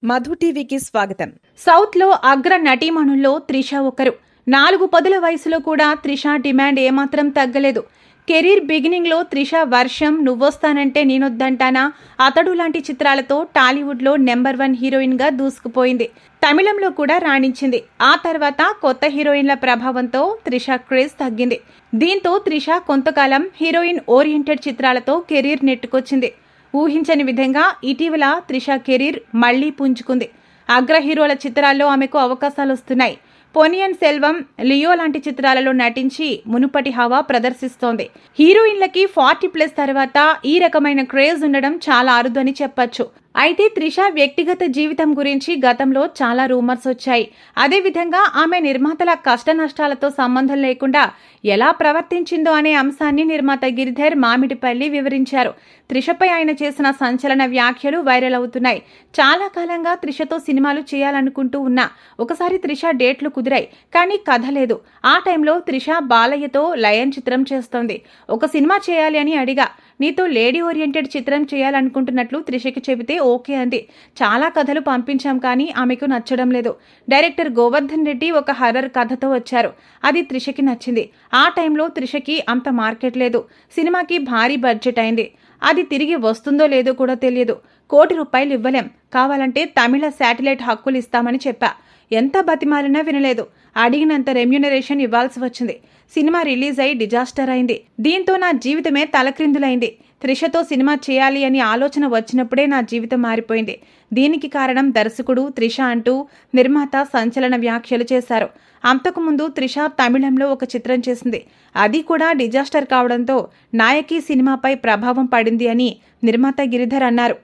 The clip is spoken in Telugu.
మధు టీవీకి స్వాగతం. సౌత్ లో అగ్ర నటీమణుల్లో త్రిష ఒకరు. 4 పదుల వయసులో కూడా త్రిష డిమాండ్ ఏమాత్రం తగ్గలేదు. కెరీర్ బిగినింగ్ లో త్రిష వర్షం, నువ్వొస్తానంటే నేనొద్దంటానా, అతడు లాంటి చిత్రాలతో టాలీవుడ్ లో నెంబర్ 1 హీరోయిన్ గా దూసుకుపోయింది. తమిళంలో కూడా రాణించింది. ఆ తర్వాత కొత్త హీరోయిన్ల ప్రభావంతో త్రిష క్రేజ్ తగ్గింది. దీంతో త్రిష కొంతకాలం హీరోయిన్ ఓరియంటెడ్ చిత్రాలతో కెరీర్ నెట్టుకొచ్చింది. ఊహించని విధంగా ఇటీవల త్రిష కెరీర్ మళ్లీ పుంజుకుంది. అగ్ర హీరోల చిత్రాల్లో ఆమెకు అవకాశాలు వస్తున్నాయి. పొనియన్ సెల్వం, లియో లాంటి చిత్రాలలో నటించి మునుపటి హవా ప్రదర్శిస్తోంది. హీరోయిన్లకి 40+ తర్వాత ఈ రకమైన క్రేజ్ ఉండడం చాలా అరుదు అని చెప్పొచ్చు. అయితే త్రిష వ్యక్తిగత జీవితం గురించి గతంలో చాలా రూమర్స్ వచ్చాయి. అదేవిధంగా ఆమె నిర్మాతల కష్ట నష్టాలతో సంబంధం లేకుండా ఎలా ప్రవర్తించిందో అనే అంశాన్ని నిర్మాత గిరిధర్ మామిడిపల్లి వివరించారు. త్రిషపై ఆయన చేసిన సంచలన వ్యాఖ్యలు వైరల్ అవుతున్నాయి. చాలా కాలంగా త్రిషతో సినిమాలు చేయాలనుకుంటూ ఉన్నా. ఒకసారి త్రిష డేట్లు కుదిరాయి, కానీ కథ లేదు. ఆ టైంలో త్రిష బాలయ్యతో లయన్ చిత్రం చేస్తోంది. ఒక సినిమా చేయాలి అని అడిగా. నీతో లేడీ ఓరియంటెడ్ చిత్రం చేయాలనుకుంటున్నట్లు త్రిషకి చెబితే ఓకే అంది. చాలా కథలు పంపించాం, కానీ ఆమెకు నచ్చడం లేదు. డైరెక్టర్ గోవర్ధన్ రెడ్డి ఒక హర్రర్ కథతో వచ్చారు. అది త్రిషకి నచ్చింది. ఆ టైంలో త్రిషకి అంత మార్కెట్ లేదు. సినిమాకి భారీ బడ్జెట్ అయింది. అది తిరిగి వస్తుందో లేదో కూడా తెలియదు. ₹1 కోటి ఇవ్వలేం, కావాలంటే తమిళ శాటిలైట్ హక్కులు ఇస్తామని చెప్పా. ఎంత బతిమాలినా వినలేదు. అడిగినంత రెమ్యూనరేషన్ ఇవ్వాల్సి వచ్చింది. సినిమా రిలీజ్ అయి డిజాస్టర్ అయింది. దీంతో నా జీవితమే తలక్రిందులైంది. త్రిషతో సినిమా చేయాలి అని ఆలోచన వచ్చినప్పుడే నా జీవితం మారిపోయింది. దీనికి కారణం దర్శకుడు త్రిష అంటూ నిర్మాత సంచలన వ్యాఖ్యలు చేశారు. అంతకుముందు త్రిష తమిళంలో ఒక చిత్రం చేసింది. అది కూడా డిజాస్టర్ కావడంతో నాయకి సినిమాపై ప్రభావం పడింది అని నిర్మాత గిరిధర్ అన్నారు.